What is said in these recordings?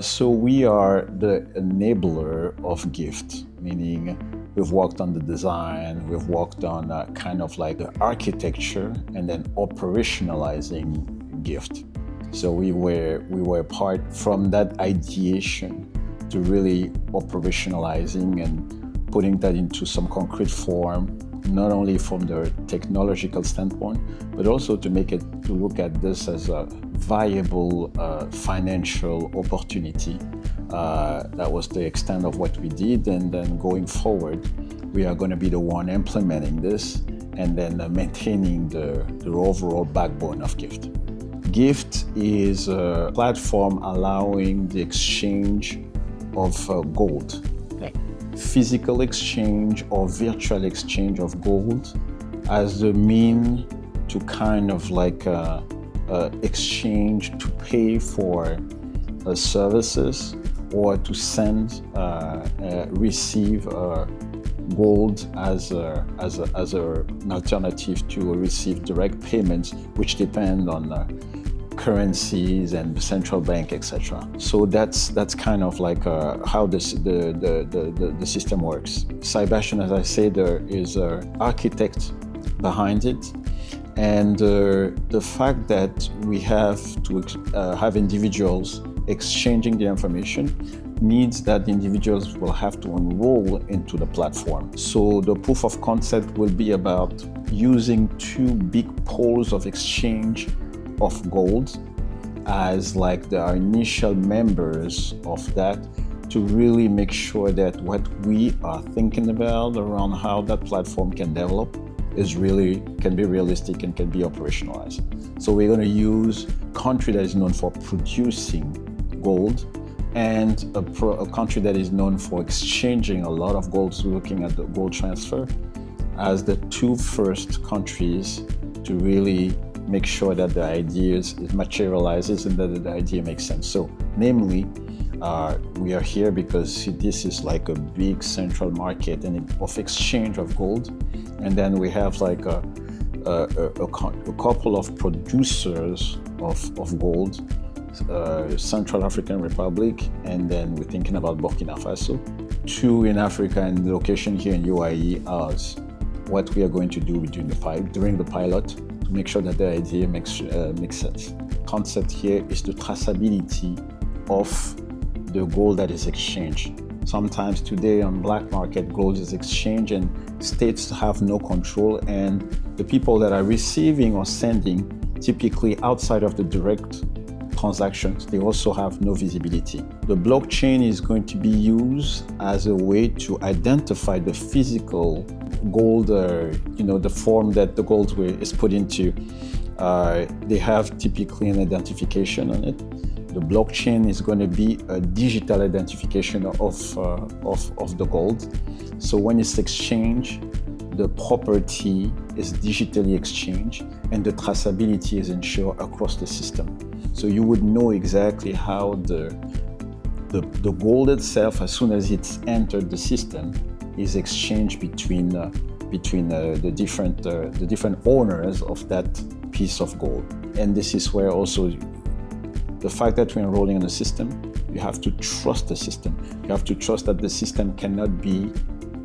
So we are the enabler of gift, meaning we've worked on the design, we've worked on kind of like the architecture and then operationalizing gift. So we were part from that ideation to really operationalizing and putting that into some concrete form, not only from the technological standpoint, but also to make it to look at this as a viable financial opportunity. That was the extent of what we did, and then going forward, we are going to be the one implementing this and then maintaining the overall backbone of Gift. Gift is a platform allowing the exchange of gold, physical exchange or virtual exchange of gold as the mean to kind of like exchange to pay for services or to send, receive gold as an alternative to receive direct payments, which depend on currencies and central bank, etc. So that's kind of like how the system works. Cybastion, as I say, there is an architect behind it, and the fact that we have to have individuals exchanging the information means that the individuals will have to enroll into the platform. So the proof of concept will be about using two big pools of exchange of gold as like the initial members of that, to really make sure that what we are thinking about around how that platform can develop can be realistic and can be operationalized. So we're going to use a country that is known for producing gold and a country that is known for exchanging a lot of gold, so looking at the gold transfer, as the two first countries to really make sure that the ideas materializes and that the idea makes sense. So namely, we are here because this is like a big central market and of exchange of gold, and then we have like a couple of producers of gold, Central African Republic, and then we're thinking about Burkina Faso. Two in Africa, and the location here in UAE as what we are going to do during the pilot to make sure that the idea makes sense. Concept here is the traceability of the gold that is exchanged. Sometimes today on black market, gold is exchanged and states have no control, and the people that are receiving or sending, typically outside of the direct transactions, they also have no visibility. The blockchain is going to be used as a way to identify the physical gold, the form that the gold is put into. They have typically an identification on it. The blockchain is going to be a digital identification of the gold. So when it's exchanged, the property is digitally exchanged and the traceability is ensured across the system. So you would know exactly how the gold itself, as soon as it's entered the system, is exchanged between the different owners of that piece of gold. And this is where also the fact that we're enrolling in a system, you have to trust the system. You have to trust that the system cannot be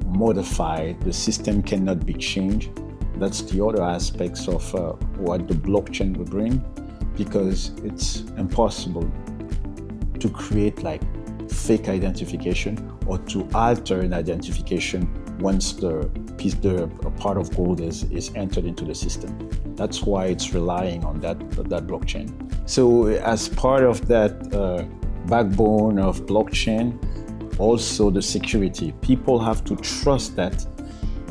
modified, the system cannot be changed. That's the other aspects of what the blockchain will bring, because it's impossible to create like fake identification or to alter an identification once a part of gold is entered into the system. That's why it's relying on that blockchain. So as part of that backbone of blockchain, also the security. People have to trust that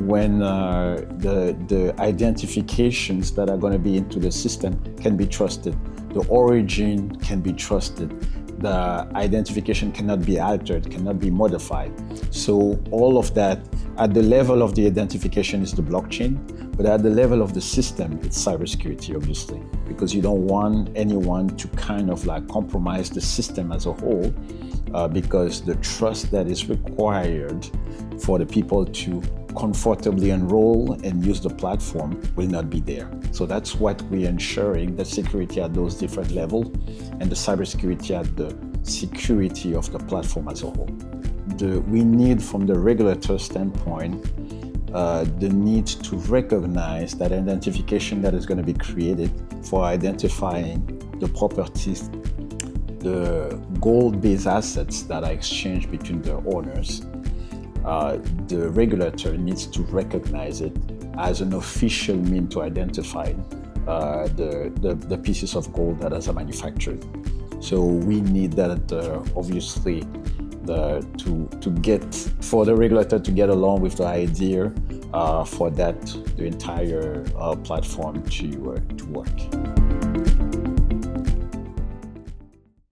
when the identifications that are going to be into the system can be trusted. The origin can be trusted. The identification cannot be altered, cannot be modified. So all of that, at the level of the identification is the blockchain, but at the level of the system, it's cybersecurity, obviously, because you don't want anyone to kind of like compromise the system as a whole, because the trust that is required for the people to comfortably enroll and use the platform will not be there. So that's what we're ensuring, the security at those different levels and the cybersecurity at the security of the platform as a whole. We need, from the regulator standpoint, the need to recognize that identification that is going to be created for identifying the properties, the gold-based assets that are exchanged between the owners. The regulator needs to recognize it as an official means to identify the pieces of gold that are manufactured. So we need that, obviously, for the regulator to get along with the idea for that the entire platform to work.